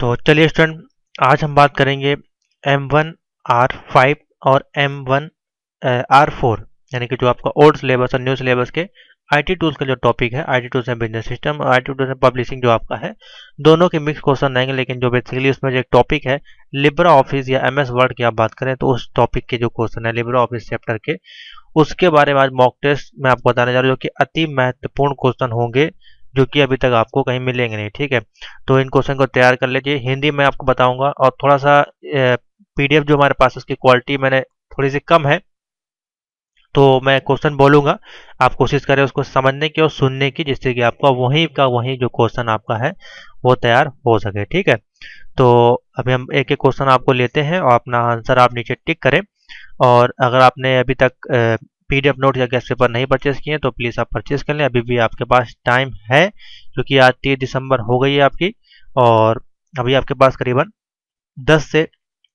तो चलिए स्टूडेंट, आज हम बात करेंगे M1R5 और M1R4 यानी कि जो आपका ओल्ड सिलेबस और न्यू सिलेबस के आईटी टूल्स का जो टॉपिक है, IT tools and business system और आईटी टूल्स एंड पब्लिशिंग जो आपका है, दोनों के मिक्स क्वेश्चन आएंगे। लेकिन जो बेसिकली उसमें जो एक टॉपिक है लिब्रा ऑफिस या एमएस वर्ड की आप बात करें तो उस टॉपिक के जो क्वेश्चन है लिब्रा ऑफिस चैप्टर के, उसके बारे में आज मॉक टेस्ट मैं आपको बताने जा रहा हूँ, जो कि अति महत्वपूर्ण क्वेश्चन होंगे, जो कि अभी तक आपको कहीं मिलेंगे नहीं। ठीक है, तो इन क्वेश्चन को तैयार कर लीजिए। हिंदी में आपको बताऊंगा और थोड़ा सा पीडीएफ जो हमारे पास उसकी क्वालिटी मैंने थोड़ी सी कम है, तो मैं क्वेश्चन बोलूंगा, आप कोशिश करें उसको समझने की और सुनने की, जिससे कि आपका वहीं का वहीं जो क्वेश्चन आपका है वो तैयार हो सके। ठीक है, तो अभी हम एक एक क्वेश्चन आपको लेते हैं और अपना आंसर आप नीचे टिक करें। और अगर आपने अभी तक पीडीएफ नोट या गेस्ट पेपर नहीं परचेस किए तो प्लीज़ आप परचेस कर लें, अभी भी आपके पास टाइम है, क्योंकि आज 30 दिसंबर हो गई है आपकी, और अभी आपके पास करीबन 10 से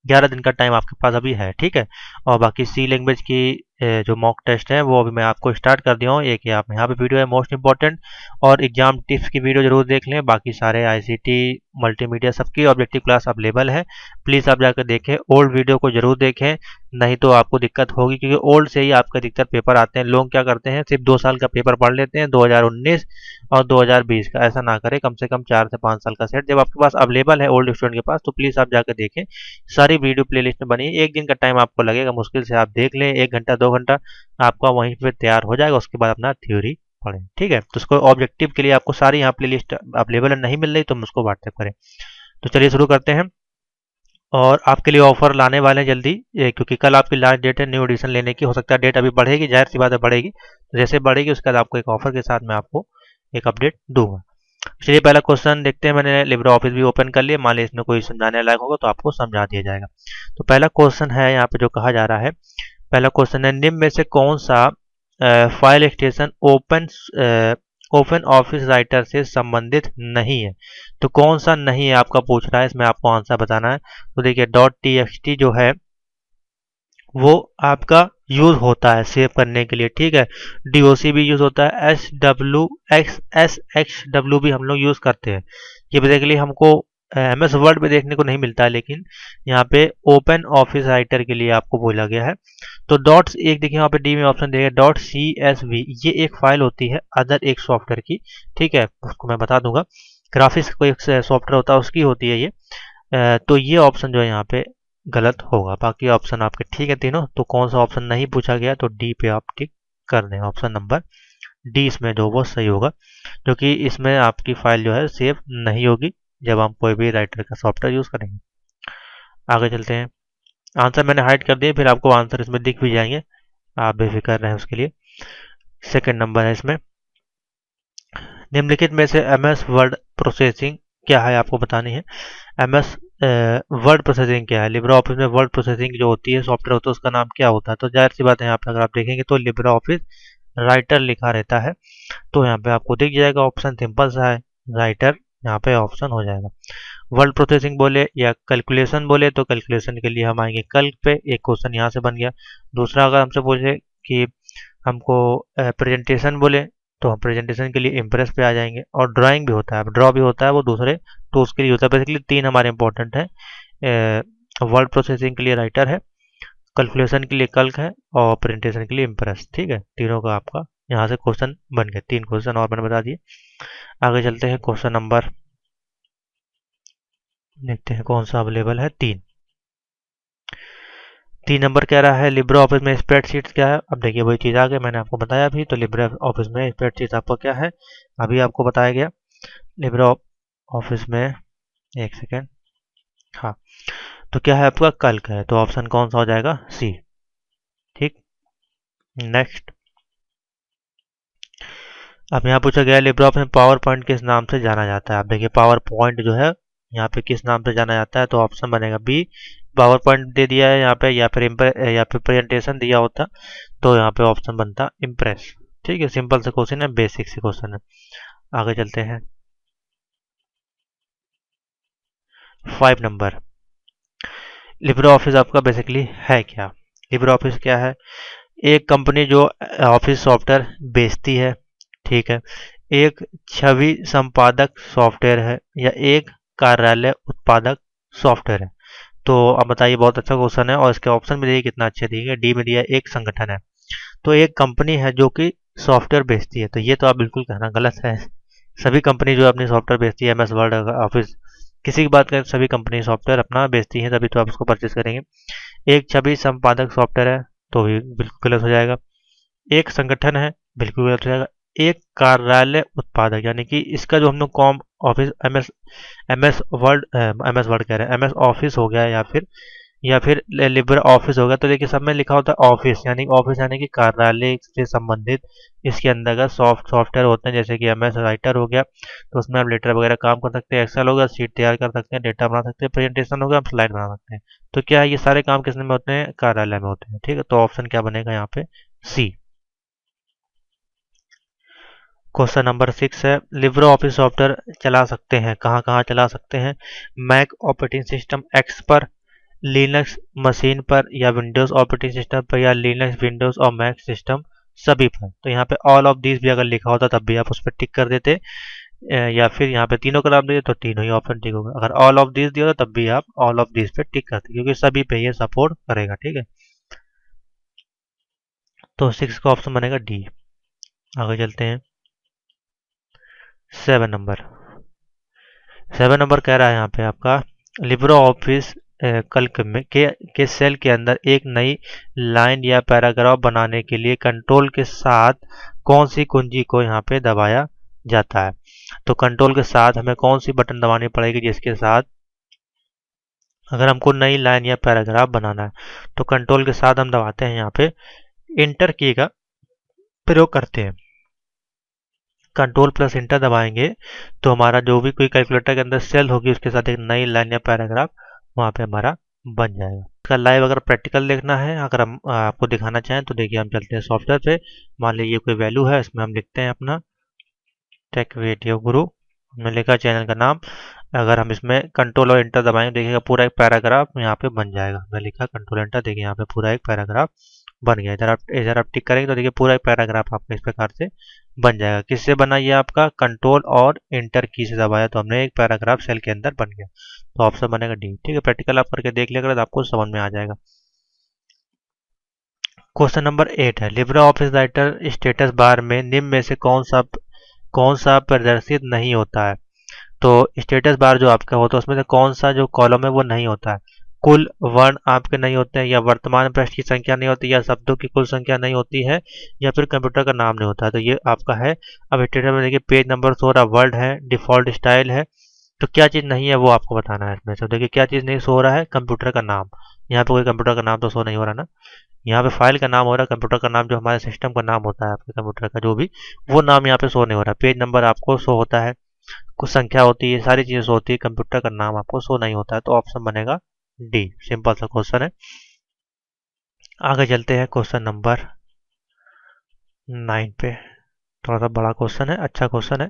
11 दिन का टाइम आपके पास अभी है। ठीक है, और बाकी सी लैंग्वेज की जो मॉक टेस्ट है वो अभी मैं आपको स्टार्ट कर दिया हूँ। एक ये आप यहाँ पे वीडियो है मोस्ट इंपॉर्टेंट, और एग्जाम टिप्स की वीडियो जरूर देख लें। बाकी सारे आईसीटी मल्टीमीडिया सबकी ऑब्जेक्टिव क्लास अवेलेबल है, प्लीज़ आप जाकर देखें। ओल्ड वीडियो को जरूर देखें, नहीं तो आपको दिक्कत होगी, क्योंकि ओल्ड से ही आपका अधिकतर पेपर आते हैं। लोग क्या करते हैं, सिर्फ 2 साल का पेपर पढ़ लेते हैं, 2019 और 2020 का। ऐसा ना करें, कम से कम 4 से 5 साल का सेट जब आपके पास अवेलेबल है ओल्ड स्टूडेंट के पास, तो प्लीज़ आप जाकर देखें। सारी वीडियो प्लेलिस्ट में बनी है, एक दिन का टाइम आपको लगेगा मुश्किल से, आप देख लें 1 घंटा 2 घंटा आपका वहीं पे तैयार हो जाएगा। उसके बाद अपना थ्योरी पढ़ें। ठीक है, तो उसको ऑब्जेक्टिव के लिए आपको सारी यहाँ प्लेलिस्ट अवेलेबल है, नहीं मिल रही तो हम उसको व्हाट्सएप करें। तो चलिए शुरू करते हैं, और आपके लिए ऑफर लाने वाले हैं जल्दी, क्योंकि कल आपकी लास्ट डेट है न्यू एडिशन लेने की। हो सकता है डेट अभी बढ़ेगी, जाहिर सी बात है बढ़ेगी, तो जैसे बढ़ेगी उसके बाद आपको एक ऑफर के साथ मैं आपको एक अपडेट दूंगा। चलिए पहला क्वेश्चन देखते हैं। मैंने लिब्रा ऑफिस भी ओपन कर लिया, मान लीजिए इसमें कोई समझाने लायक होगा तो आपको समझा दिया जाएगा। तो पहला क्वेश्चन है यहाँ पे जो कहा जा रहा है, पहला क्वेश्चन है, निम्न में से कौन सा file extension open office writer से संबंधित नहीं है। तो कौन सा नहीं है आपका पूछ रहा है, इसमें आपको आंसर बताना है। तो देखिए .txt जो है वो आपका यूज होता है सेव करने के लिए। ठीक है, doc भी यूज होता है, sxw भी हम लोग यूज करते हैं। ये बेसिकली हमको एमएस वर्ड में देखने को नहीं मिलता है, लेकिन यहाँ पे ओपन ऑफिस राइटर के लिए आपको बोला गया है। तो डॉट्स एक देखिए यहाँ पे डी में ऑप्शन देगा .csv, ये एक फाइल होती है अदर एक सॉफ्टवेयर की। ठीक है, उसको मैं बता दूंगा, ग्राफिक्स कोई एक सॉफ्टवेयर होता है उसकी होती है ये। तो ये ऑप्शन जो है यहाँ पे गलत होगा, बाकी ऑप्शन आपके ठीक है तीनों। तो कौन सा ऑप्शन नहीं पूछा गया, तो डी पे आप टिक कर दें, ऑप्शन नंबर डी इसमें जो वो सही होगा, क्योंकि इसमें आपकी फाइल जो है सेव नहीं होगी जब हम कोई भी राइटर का सॉफ्टवेयर यूज करेंगे। आगे चलते हैं, आंसर मैंने हाइड कर दिए, फिर आपको आंसर इसमें दिख भी जाएंगे, आप बेफिक्र रहें उसके लिए। सेकंड नंबर है इसमें, निम्नलिखित में से एमएस वर्ड प्रोसेसिंग क्या है, आपको बतानी है। एमएस वर्ड प्रोसेसिंग क्या है, लिब्रा ऑफिस में वर्ड प्रोसेसिंग जो होती है सॉफ्टवेयर होता है उसका नाम क्या होता है। तो जाहिर सी बात है, यहाँ पे अगर आप देखेंगे तो लिब्रा ऑफिस राइटर लिखा रहता है, तो यहाँ पे आपको दिख जाएगा ऑप्शन, सिंपल सा है, राइटर यहाँ पे ऑप्शन हो जाएगा। वर्ड प्रोसेसिंग बोले या कैलकुलेशन बोले, तो कैलकुलेशन के लिए हम आएंगे कल पे, एक क्वेश्चन यहाँ से बन गया। दूसरा अगर हमसे पूछे कि हमको प्रेजेंटेशन बोले, तो हम प्रेजेंटेशन के लिए इम्प्रेस पे आ जाएंगे। और ड्राइंग भी होता है, ड्रॉ भी होता है, वो दूसरे टूल्स के लिए होता है। बेसिकली 3 हमारे इंपॉर्टेंट है, वर्ड प्रोसेसिंग के लिए राइटर है, कैलकुलेशन के लिए कल्क है, और प्रेजेंटेशन के लिए इम्प्रेस। ठीक है, तीनों का आपका यहाँ से क्वेश्चन बन गए, 3 क्वेश्चन और मैंने बता दिए। आगे चलते हैं, क्वेश्चन नंबर देखते हैं कौन सा अवेलेबल है, 3 नंबर कह रहा है लिब्रा ऑफिस में स्प्रेडशीट क्या है। अब देखिए वही चीज़ आ गई, मैंने आपको बताया भी, तो लिब्रा ऑफिस में स्प्रेडशीट आपको क्या है अभी आपको बताया गया। लिब्रा ऑफिस में, एक सेकेंड, हाँ, तो क्या है आपका कल्क है, तो ऑप्शन कौन सा हो जाएगा, सी। ठीक, नेक्स्ट, अब यहाँ पूछा गया लिब्रा ऑफिस में पावर पॉइंट किस नाम से जाना जाता है। आप देखिए पावर पॉइंट जो है यहाँ पे किस नाम से जाना जाता है, तो ऑप्शन बनेगा बी, पावर पॉइंट दे दिया है यहाँ पे, या फिर प्रेजेंटेशन दिया होता तो यहाँ पे ऑप्शन बनता इम्प्रेस। ठीक है, सिंपल से क्वेश्चन है, बेसिक से क्वेश्चन है। आगे चलते हैं, 5 नंबर, लिब्रा ऑफिस आपका बेसिकली है क्या। लिब्रा ऑफिस क्या है, एक कंपनी जो ऑफिस सॉफ्टवेयर बेचती है। ठीक है, एक छवि संपादक सॉफ्टवेयर है, या एक कार्यालय उत्पादक सॉफ्टवेयर है। तो अब बताइए, बहुत अच्छा क्वेश्चन है और इसके ऑप्शन भी देखिए कितना अच्छे दिए गए। डी में दिया एक संगठन है, तो एक कंपनी है जो कि सॉफ्टवेयर बेचती है, तो ये तो आप बिल्कुल कहना गलत है। सभी कंपनी जो अपनी सॉफ्टवेयर बेचती है, MS वर्ड, ऑफिस, किसी की बात करें, सभी कंपनी सॉफ्टवेयर अपना बेचती है, तभी तो आप उसको परचेज करेंगे। एक छवि संपादक सॉफ्टवेयर है, तो भी बिल्कुल गलत हो जाएगा। एक संगठन है, बिल्कुल गलत हो जाएगा। एक कार्यालय उत्पादक, यानी कि इसका जो हम लोग कॉम ऑफिस, MS वर्ड कह रहे हैं, MS ऑफिस हो गया, या फिर लिब्रे ऑफिस हो गया। तो देखिए सब में लिखा होता है ऑफिस यानी कि कार्यालय से संबंधित इसके अंदर का सॉफ्टवेयर होते हैं, जैसे कि MS राइटर हो गया, तो उसमें आप लेटर वगैरह काम कर सकते हैं, एक्सेल हो गया, शीट तैयार कर सकते हैं, डेटा बना सकते हैं, प्रेजेंटेशन हो गया, आप स्लाइड बना सकते हैं। तो क्या है, ये सारे काम किसमें होते हैं? कार्यालय में होते हैं। ठीक है, तो ऑप्शन क्या बनेगा यहाँ पे? सी। क्वेश्चन नंबर 6 है, लिब्रे ऑफिस सॉफ्टवेयर चला सकते हैं, कहाँ कहाँ चला सकते हैं? मैक ऑपरेटिंग सिस्टम एक्स पर, लिनक्स मशीन पर, या विंडोज ऑपरेटिंग सिस्टम पर, या लिनक्स, विंडोज और मैक सिस्टम सभी पर। तो यहाँ पे ऑल ऑफ दीज भी अगर लिखा होता तब भी आप उस पर टिक कर देते, या फिर यहाँ पे तीनों का नाम दीजिए तो तीनों ही ऑप्शन टिक होगा। अगर ऑल ऑफ दीज दिया होता तब भी आप ऑल ऑफ दीज पे टिक करते, क्योंकि सभी पे ये सपोर्ट करेगा। ठीक है, तो 6 का ऑप्शन बनेगा डी। आगे चलते हैं 7 नंबर। 7 नंबर कह रहा है यहाँ पे आपका, लिब्रे ऑफिस कल्क में के सेल के अंदर एक नई लाइन या पैराग्राफ बनाने के लिए कंट्रोल के साथ कौन सी कुंजी को यहाँ पे दबाया जाता है? तो कंट्रोल के साथ हमें कौन सी बटन दबानी पड़ेगी जिसके साथ अगर हमको नई लाइन या पैराग्राफ बनाना है, तो कंट्रोल के साथ हम दबाते हैं यहाँ पे इंटर की का प्रयोग करते हैं। कंट्रोल प्लस इंटर दबाएंगे तो हमारा जो भी कोई कैलकुलेटर के अंदर सेल होगी उसके साथ एक नई लाइन या पैराग्राफ वहाँ पे हमारा बन जाएगा। इसका लाइव अगर प्रैक्टिकल देखना है, अगर हम आपको दिखाना चाहें, तो देखिए हम चलते हैं सॉफ्टवेयर पे। मान लीजिए ये कोई वैल्यू है, इसमें हम लिखते हैं अपना टेक वीडियो गुरु, हमने लिखा चैनल का नाम। अगर हम इसमें कंट्रोल और इंटर दबाएंगे, देखिएगा पूरा एक पैराग्राफ यहाँ पे बन जाएगा। मैं लिखा कंट्रोल एंटर, देखिए यहाँ पे पूरा एक पैराग्राफ बन गया। इधर आप टिक करेंगे तो देखिए पूरा एक पैराग्राफ आपका इस प्रकार से बन जाएगा। किससे बना? ये आपका कंट्रोल और इंटर की से दबाया तो हमने एक पैराग्राफ सेल के अंदर बन गया। तो ऑप्शन बनेगा डी। ठीक है, प्रैक्टिकल आप करके देख लिया, आपको समझ में आ जाएगा। क्वेश्चन नंबर 8 है, Libre office writer status bar में निम्न में से कौन सा प्रदर्शित नहीं होता है? तो स्टेटस बार जो आपका होता है उसमें से कौन सा जो कॉलम है वो नहीं होता है? कुल वर्ण आपके नहीं होते हैं, या वर्तमान पृष्ठ की संख्या नहीं होती, या शब्दों की कुल संख्या नहीं होती है, या फिर कंप्यूटर का नाम नहीं होता है। तो ये आपका है। अब स्टेटस में देखिए पेज नंबर 16 वर्ड है, डिफॉल्ट स्टाइल है। तो क्या चीज़ नहीं है वो आपको बताना है इसमें से। देखिए क्या चीज़ नहीं शो हो रहा है? कंप्यूटर का नाम। यहाँ पे कोई कंप्यूटर का नाम तो शो नहीं हो रहा ना। यहाँ पे फाइल का नाम हो रहा है, कंप्यूटर का नाम जो हमारे सिस्टम का नाम होता है, आपके कंप्यूटर का जो भी, वो नाम यहाँ पे शो नहीं हो रहा। पेज नंबर आपको शो होता है, कुछ संख्या होती है, सारी चीजें शो होती है, कंप्यूटर का नाम आपको शो नहीं होता है। तो ऑप्शन बनेगा डी। सिंपल सा क्वेश्चन है। आगे चलते हैं क्वेश्चन नंबर 9 पे। थोड़ा सा बड़ा क्वेश्चन है, अच्छा क्वेश्चन है।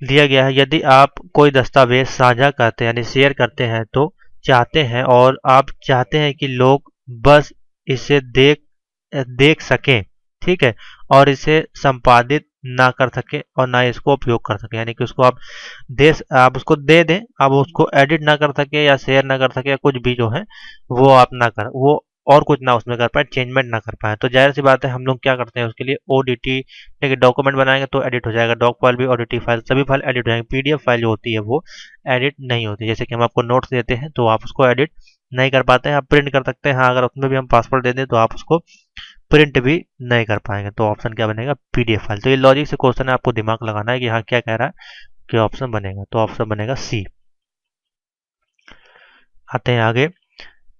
दिया गया है, यदि आप कोई दस्तावेज साझा करते हैं यानी शेयर करते हैं तो चाहते हैं, और आप चाहते हैं कि लोग बस इसे देख सकें, ठीक है, और इसे संपादित ना कर सके और ना इसको उपयोग कर सके, यानी कि उसको आप उसको दे दें, आप उसको एडिट ना कर सके या शेयर ना कर सके, या कुछ भी जो है वो आप ना कर, वो और कुछ ना उसमें कर पाए, चेंजमेंट ना कर पाए। तो जाहिर सी बात है हम लोग क्या करते हैं उसके लिए ओडीटी, देखिए डॉक्यूमेंट बनाएंगे तो एडिट हो जाएगा, डॉक फाइल भी, ओडीटी फाइल, सभी फाइल एडिट हो जाएंगे। पीडीएफ फाइल जो होती है वो एडिट नहीं होती। जैसे कि हम आपको नोट्स देते हैं तो आप उसको एडिट नहीं कर पाते हैं, आप प्रिंट कर सकते हैं। हाँ, अगर उसमें भी हम पासवर्ड दे दें तो आप उसको प्रिंट भी नहीं कर पाएंगे। तो ऑप्शन क्या बनेगा? PDF file. तो ये लॉजिक से क्वेश्चन है, आपको दिमाग लगाना है कि हाँ क्या कह रहा है, क्या ऑप्शन बनेगा। तो ऑप्शन बनेगा सी। आते हैं आगे।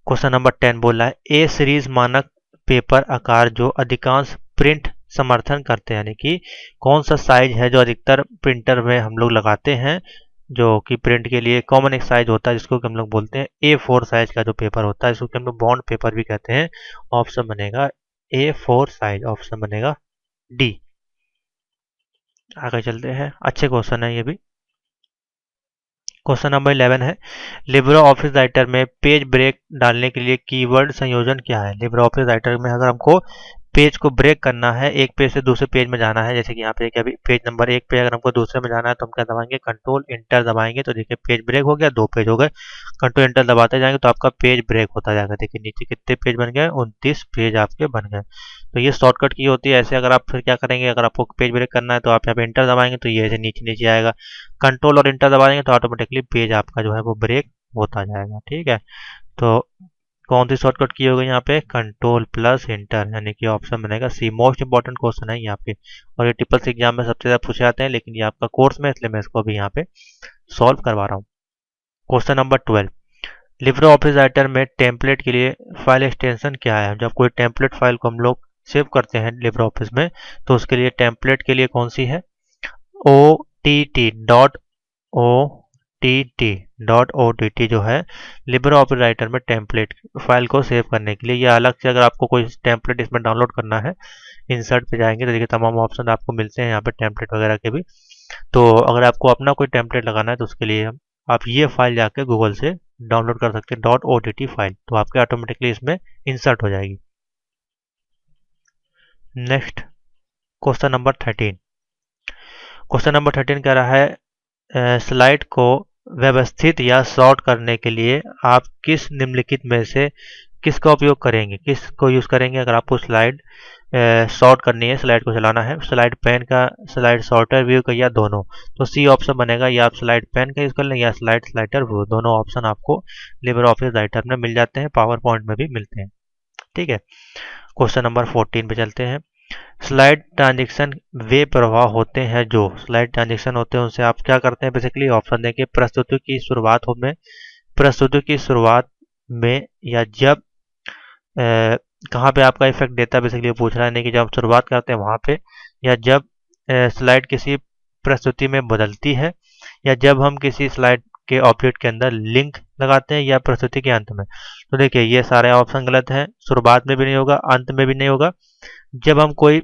क्वेश्चन नंबर 10 बोल रहा है, ए सीरीज मानक पेपर आकार जो अधिकांश प्रिंट समर्थन करते हैं, यानी कि कौन सा साइज है जो अधिकतर प्रिंटर में हम लोग लगाते हैं, जो कि प्रिंट के लिए कॉमन एक साइज होता है जिसको कि हम लोग बोलते हैं A4 साइज का जो पेपर होता है, इसको कि हम लोग बॉन्ड पेपर भी कहते हैं। ऑप्शन बनेगा A4 साइज। ऑप्शन बनेगा डी। आगे चलते हैं, अच्छे क्वेश्चन है ये भी। क्वेश्चन नंबर 11 है, लिब्रे ऑफिस राइटर में पेज ब्रेक डालने के लिए कीवर्ड संयोजन क्या है? लिब्रे ऑफिस राइटर में अगर हमको पेज को ब्रेक करना है, एक पेज से दूसरे पेज में जाना है, जैसे कि यहाँ पे अभी पेज नंबर 1 पे अगर हमको दूसरे में जाना है तो हम क्या दबाएंगे, कंट्रोल इंटर दबाएंगे, तो देखिए पेज ब्रेक हो गया, 2 पेज हो गए। कंट्रोल इंटर दबाते जाएंगे तो आपका पेज ब्रेक होता जाएगा। देखिए नीचे कितने पेज बन गए, 29 पेज आपके बन गए। तो ये शॉर्टकट की होती है। ऐसे अगर आप फिर क्या करेंगे, अगर आपको पेज ब्रेक करना है तो आप यहाँ पे इंटर दबाएंगे तो ये ऐसे नीचे नीचे आएगा। कंट्रोल और इंटर दबाएंगे तो ऑटोमेटिकली पेज आपका जो है वो ब्रेक होता जाएगा। ठीक है, तो कौन सी शॉर्टकट की होगी यहाँ पे, कंट्रोल प्लस इंटर, यानी कि ऑप्शन बनेगा सी। मोस्ट इंपॉर्टेंट क्वेश्चन है यहाँ पे, और ये ट्रिपल सी एग्जाम में सबसे ज्यादा पूछे जाते हैं, लेकिन ये आपका कोर्स में, इसलिए मैं इसको अभी यहाँ पे सॉल्व करवा रहा हूँ। Question number 12, Libre office writer में टेम्पलेट के लिए फाइल एक्सटेंशन क्या है। जब कोई टेम्पलेट फाइल को हम लोग सेव करते हैं लिब्रे ऑफिस में, तो उसके लिए टेम्पलेट के लिए कौन सी है, OTT जो है लिब्रे ऑफिस राइटर में टेम्पलेट फाइल को सेव करने के लिए। या अलग से अगर आपको कोई टेम्पलेट इसमें डाउनलोड करना है, इंसर्ट पे जाएंगे तो देखिए तमाम ऑप्शन आपको मिलते हैं यहाँ पे टेम्पलेट वगैरह के भी। तो अगर आपको अपना कोई टेम्पलेट लगाना है तो उसके लिए आप ये फाइल जाके गूगल से डाउनलोड कर सकते हैं, .OTT फाइल, तो आपके ऑटोमेटिकली इसमें इंसर्ट हो जाएगी। Next question number 13, question number 13 कह रहा है स्लाइड को व्यवस्थित या सॉर्ट करने के लिए आप किस निम्नलिखित में से किसका उपयोग करेंगे, किसको यूज करेंगे। अगर आपको स्लाइड सॉर्ट करनी है, स्लाइड को चलाना है, स्लाइड पेन का, स्लाइड सॉर्टर व्यू का, या दोनों, तो सी ऑप्शन बनेगा। या आप स्लाइड पेन का यूज कर लें या स्लाइड स्लाइडर व्यू, दोनों ऑप्शन आपको लिब्रे ऑफिस राइटर में मिल जाते हैं, पावर पॉइंट में भी मिलते हैं। ठीक है, क्वेश्चन नंबर 14 पे चलते हैं। स्लाइड ट्रांजेक्शन वे प्रवाह होते हैं जो, स्लाइड ट्रांजेक्शन होते हैं उनसे आप क्या करते हैं, बेसिकली ऑप्शन देखिए, प्रस्तुति की शुरुआत में, प्रस्तुति की शुरुआत में, या जब कहाँ पे आपका इफेक्ट देता है, बेसिकली पूछ रहा है, नहीं कि जब आप शुरुआत करते हैं वहाँ पे, या जब स्लाइड किसी प्रस्तुति में बदलती है, या जब हम किसी स्लाइड के ऑब्जेक्ट के अंदर लिंक लगाते हैं, या प्रस्तुति के अंत में। तो देखिए ये सारे ऑप्शन गलत हैं, शुरुआत में भी नहीं होगा, अंत में भी नहीं होगा। जब हम कोई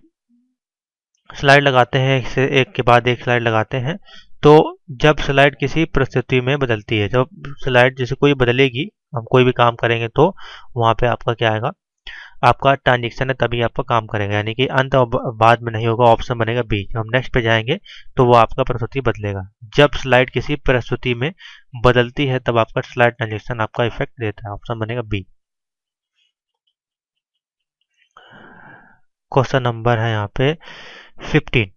स्लाइड लगाते हैं, एक के बाद एक स्लाइड लगाते हैं, तो जब स्लाइड किसी प्रस्तुति में बदलती है, जब स्लाइड जैसे कोई बदलेगी, हम कोई भी काम करेंगे तो वहाँ पे आपका क्या आएगा, आपका ट्रांजेक्शन है, तभी आपका काम करेगा, यानी कि अंत और बाद में नहीं होगा। ऑप्शन बनेगा बी। जब हम नेक्स्ट पे जाएंगे तो वो आपका प्रस्तुति बदलेगा। जब स्लाइड किसी प्रस्तुति में बदलती है तब आपका स्लाइड ट्रांजेक्शन आपका इफेक्ट देता है, ऑप्शन बनेगा बी। क्वेश्चन नंबर है यहाँ पे 15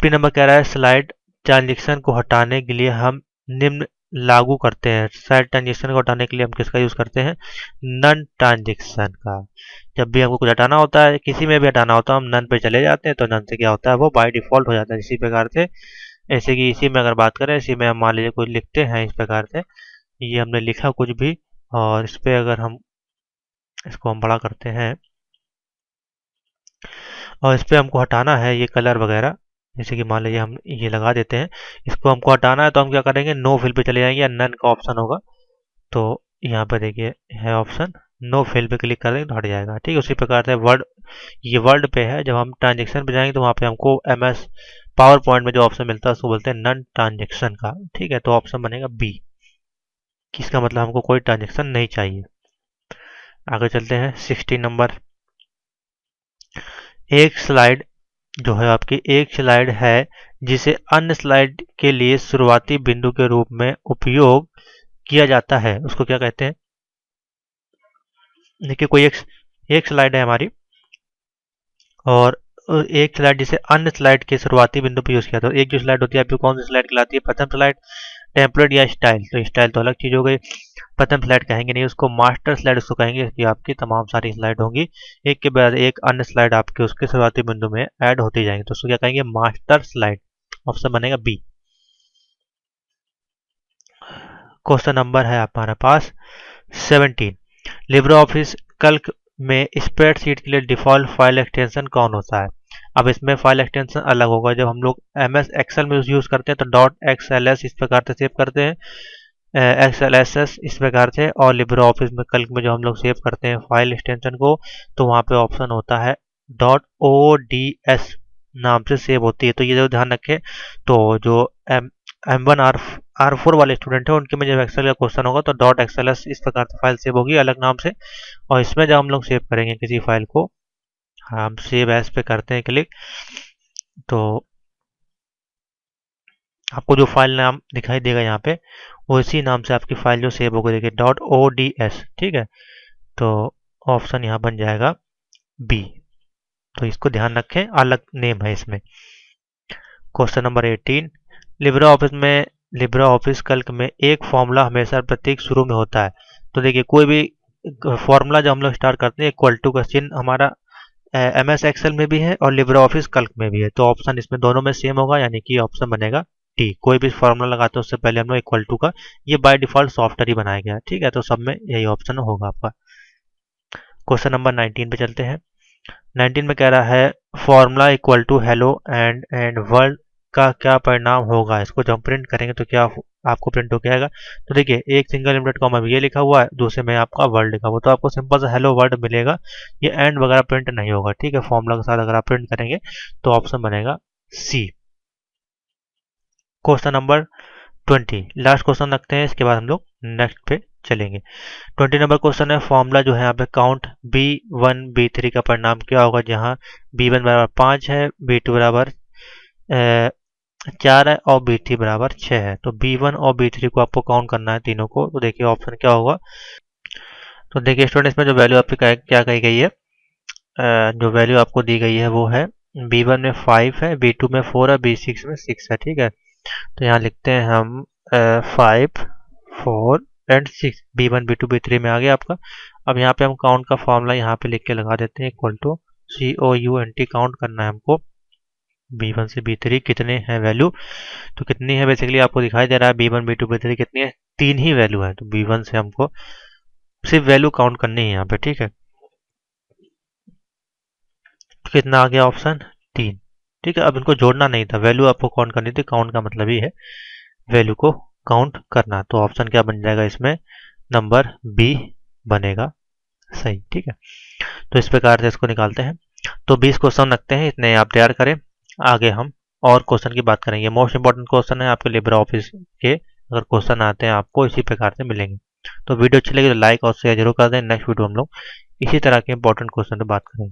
नंबर कह रहा है स्लाइड ट्रांजेक्शन को हटाने के लिए हम निम्न लागू करते हैं। स्लाइड ट्रांजेक्शन को हटाने के लिए हम किसका यूज करते हैं, नन ट्रांजेक्शन का। जब भी हमको कुछ हटाना होता है, किसी में भी हटाना होता है, हम नन पे चले जाते हैं, तो नन से क्या होता है, वो बाय डिफॉल्ट हो जाता है। इसी प्रकार से, ऐसे कि इसी में अगर बात करें, इसी में हम मान लीजिए कुछ लिखते हैं इस प्रकार से, ये हमने लिखा कुछ भी, और इस पर अगर हम इसको हम बड़ा करते हैं और इस पर हमको हटाना है ये कलर वगैरह, जैसे कि मान लीजिए हम ये लगा देते हैं, इसको हमको हटाना है तो हम क्या करेंगे, नो फिल पे चले जाएंगे, या नन का ऑप्शन होगा, तो यहाँ पे देखिए है ऑप्शन, नो फिल पे क्लिक कर देंगे तो हट जाएगा। ठीक है, उसी प्रकार से वर्ड, ये वर्ड पे है, जब हम ट्रांजेक्शन पे जाएंगे तो वहाँ पे हमको MS पावर पॉइंट में जो ऑप्शन मिलता है उसको बोलते हैं नन ट्रांजेक्शन का। ठीक है, तो ऑप्शन बनेगा बी, किसका मतलब हमको कोई ट्रांजेक्शन नहीं चाहिए। आगे चलते हैं 16 नंबर। एक स्लाइड जो है आपकी, एक स्लाइड है जिसे अन्य स्लाइड के लिए शुरुआती बिंदु के रूप में उपयोग किया जाता है, उसको क्या कहते हैं। देखिए कोई एक स्लाइड है हमारी, और एक स्लाइड जिसे अन्य स्लाइड के शुरुआती बिंदु पर यूज किया था। एक जो स्लाइड होती है आपकी कौन सी स्लाइड कहलाती है, प्रथम स्लाइड, टेम्पलेट या स्टाइल। तो स्टाइल तो अलग चीज हो गई, प्रथम स्लाइड कहेंगे नहीं उसको, मास्टर स्लाइड उसको कहेंगे, कि आपकी तमाम सारी स्लाइड होंगी, एक के बाद एक अन्य स्लाइड आपके उसके शुरुआती बिंदु में ऐड होती जाएंगे, तो उसको क्या कहेंगे, मास्टर स्लाइड। ऑप्शन बनेगा बी। क्वेश्चन नंबर है हमारे पास 17। लिब्रे ऑफिस कैल्क में स्प्रेडशीट के लिए डिफॉल्ट फाइल एक्सटेंशन कौन होता है। अब इसमें फाइल एक्सटेंशन अलग होगा। जब हम लोग MS एक्सेल में यूज करते हैं तो .xls इस प्रकार से सेव करते हैं, XLSS इस प्रकार से, और लिब्रे ऑफिस में कैल्क में जो हम लोग सेव करते हैं फाइल एक्सटेंशन को, तो वहाँ पे ऑप्शन होता है .ods नाम से सेव होती है। तो ये जो ध्यान रखें, तो जो M1 R4 वाले स्टूडेंट है उनके में जब एक्सेल का क्वेश्चन होगा तो .xls इस प्रकार से फाइल सेव होगी अलग नाम से, और इसमें जब हम लोग सेव करेंगे किसी फाइल को, हम सेव एज पे करते हैं क्लिक, तो आपको जो फाइल नाम दिखाई देगा यहाँ पे, वो इसी नाम से आपकी फाइल जो सेव होगी, देखिए .ods, ठीक है। तो ऑप्शन यहाँ बन जाएगा बी। तो इसको ध्यान रखें, अलग नेम है इसमें। क्वेश्चन नंबर 18, लिब्रे ऑफिस में, लिब्रे ऑफिस कैल्क में एक फॉर्मूला हमेशा प्रत्येक शुरू में होता है। तो देखिए कोई भी फॉर्मूला जब हम लोग स्टार्ट करते हैं, इक्वल टू का चिन्ह हमारा MS एक्सेल में भी है और लिब्रे ऑफिस कैल्क में भी है। तो ऑप्शन इसमें दोनों में सेम होगा, यानी कि ऑप्शन बनेगा डी। कोई भी फॉर्मूला लगाते हैं उससे पहले हम लोग इक्वल टू का, ये बाय डिफॉल्ट सॉफ्टवेयर ही बनाया गया है, ठीक है। तो सब में यही ऑप्शन होगा आपका। क्वेश्चन नंबर 19 पे चलते हैं। 19 में कह रहा है formula equal to hello and world का क्या परिणाम होगा। इसको जब प्रिंट करेंगे तो क्या आपको प्रिंट हो जाएगा। तो देखिए एक सिंगल लिमिटेड कॉमा ये लिखा हुआ है, दूसरे में आपका वर्ल्ड लिखा हुआ, तो आपको सिंपल सा हेलो वर्ल्ड मिलेगा। ये एंड वगैरह प्रिंट नहीं होगा, ठीक है। फॉर्मूला के साथ अगर आप प्रिंट करेंगे तो ऑप्शन बनेगा सी। क्वेश्चन नंबर 20, लास्ट क्वेश्चन रखते हैं, इसके बाद हम लोग नेक्स्ट पे चलेंगे। 20 नंबर क्वेश्चन है, फॉर्मूला जो है यहाँ पे काउंट B1 B3 का परिणाम क्या होगा, जहाँ B1 बराबर 5 है, B2 बराबर 4 है और B3 बराबर 6 है। तो B1 और B3 को आपको काउंट करना है तीनों को। तो देखिए ऑप्शन क्या होगा। तो देखिए स्टूडेंट, इसमें जो वैल्यू आपकी क्या कही गई है, जो वैल्यू आपको दी गई है वो है B1 में 5 है, B2 में 4 है, B6 में 6 है, ठीक है। तो यहाँ लिखते हैं हम 5 4 एंड 6, B1 B2 B3 में आ गया आपका। अब यहाँ पे हम काउंट का फॉर्मूला यहाँ पे लिख के लगा देते हैं, इक्वल टू COUNT। काउंट करना है हमको B1 से B3 कितने हैं वैल्यू। तो कितनी है बेसिकली आपको दिखाई दे रहा है, B1 B2 B3 कितनी है, 3 ही वैल्यू है। तो B1 से हमको सिर्फ वैल्यू काउंट करनी है यहाँ पे, ठीक है। तो कितना आ गया ऑप्शन 3, ठीक है। अब इनको जोड़ना नहीं था, वैल्यू आपको काउंट करनी थी। काउंट का मतलब ही है वैल्यू को काउंट करना। तो ऑप्शन क्या बन जाएगा इसमें, नंबर बी बनेगा सही, ठीक है। तो इस प्रकार से इसको निकालते हैं। तो 20 क्वेश्चन रखते हैं, इतने आप तैयार करें। आगे हम और क्वेश्चन की बात करेंगे। मोस्ट इंपॉर्टेंट क्वेश्चन है आपके लिब्रे ऑफिस के, अगर क्वेश्चन आते हैं आपको इसी प्रकार से मिलेंगे। तो वीडियो अच्छी लगी तो लाइक और शेयर जरूर कर दें। नेक्स्ट वीडियो हम लोग इसी तरह के इंपॉर्टेंट क्वेश्चन पर बात करेंगे।